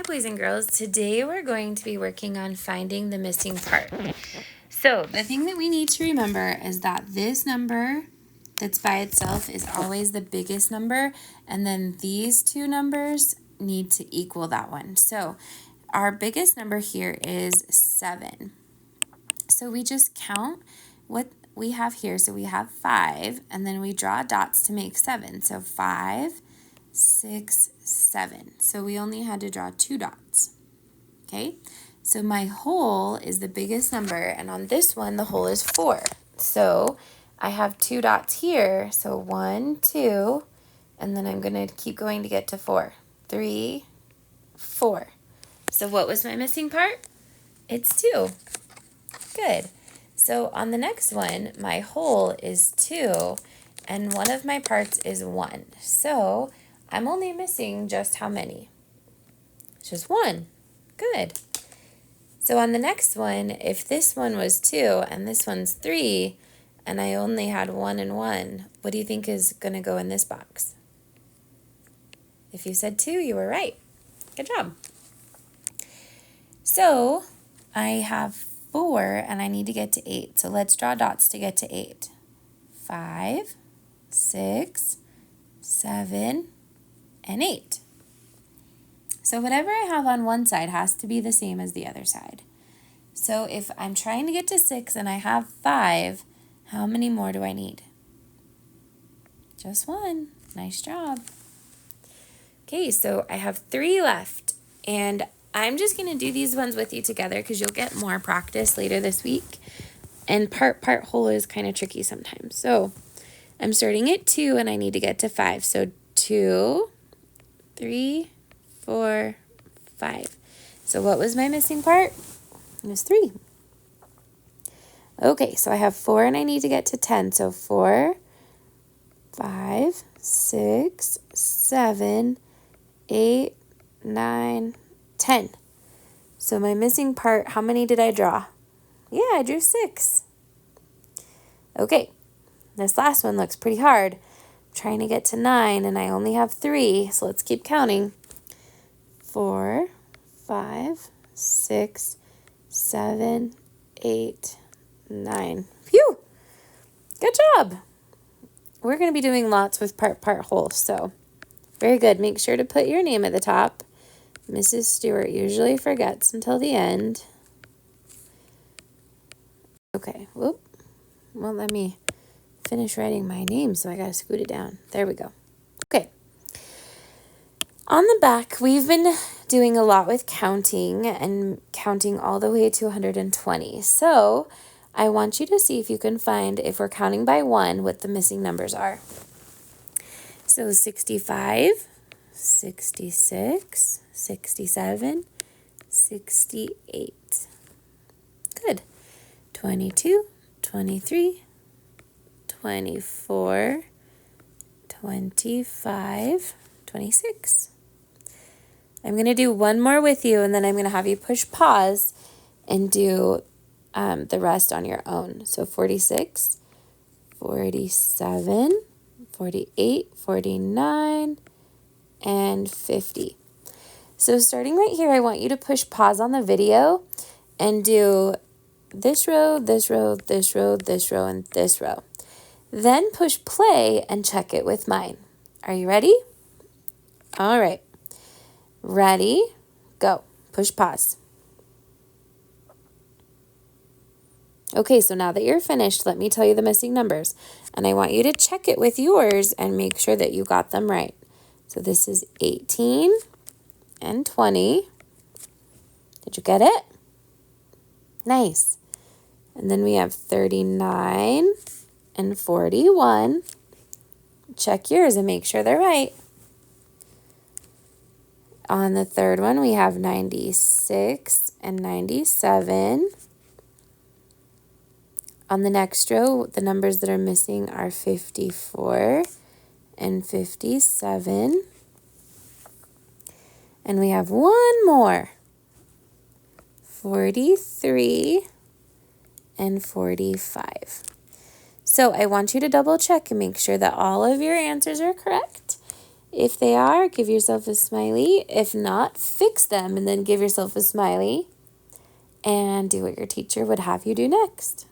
boys and girls. Today we're going to be working on finding the missing part. So the thing that we need to remember is that this number that's by itself is always the biggest number, and then these two numbers need to equal that one. So our biggest number here is 7. So we just count what we have here. So we have 5, and then we draw dots to make 7. So 5, 6, 7. So we only had to draw 2 dots. Okay, so my whole is the biggest number, and on this one the whole is 4. So I have 2 dots here. So 1, 2, and then I'm going to keep going to get to 4. 3, 4. So what was my missing part? It's 2. Good. So on the next one, my whole is 2, and one of my parts is 1. So I'm only missing just how many? Just 1. Good. So on the next one, if this one was 2 and this one's 3, and I only had 1 and 1, what do you think is going to go in this box? If you said 2, you were right. Good job. So I have 4 and I need to get to 8. So let's draw dots to get to 8. 5, 6, 7, and 8. So whatever I have on one side has to be the same as the other side. So if I'm trying to get to 6 and I have 5, how many more do I need? Just 1. Nice job. Okay, so I have 3 left, and I'm just going to do these ones with you together because you'll get more practice later this week. And part whole is kind of tricky sometimes. So I'm starting at 2 and I need to get to 5. So 2, 3, 4, 5. So what was my missing part? It was 3. Okay, so I have 4 and I need to get to 10. So 4, 5, 6, 7, 8, 9, 10. So my missing part, how many did I draw? Yeah, I drew 6. Okay, this last one looks pretty hard. I'm trying to get to 9 and I only have 3, so let's keep counting. 4, 5, 6, 7, 8, 9. Phew! Good job! We're going to be doing lots with part whole, so very good. Make sure to put your name at the top. Mrs. Stewart usually forgets until the end. Okay, whoop. Well, let me finish writing my name, so I got to scoot it down. There we go. Okay. On the back, we've been doing a lot with counting and counting all the way to 120. So I want you to see if you can find, if we're counting by 1, what the missing numbers are. So 65, 66, 67, 68. Good. 22, 23, 24, 25, 26. I'm going to do one more with you, and then I'm going to have you push pause and do the rest on your own. So 46, 47, 48, 49, and 50. So starting right here, I want you to push pause on the video and do this row, this row, this row, this row, and this row. Then push play and check it with mine. Are you ready? All right. Ready? Go. Push pause. Okay, so now that you're finished, let me tell you the missing numbers. And I want you to check it with yours and make sure that you got them right. So this is 18 and 20. Did you get it? Nice. And then we have 39 and 41. Check yours and make sure they're right. On the third one, we have 96 and 97. On the next row, the numbers that are missing are 54 and 57. And we have one more, 43 and 45. So I want you to double check and make sure that all of your answers are correct. If they are, give yourself a smiley. If not, fix them and then give yourself a smiley. And do what your teacher would have you do next.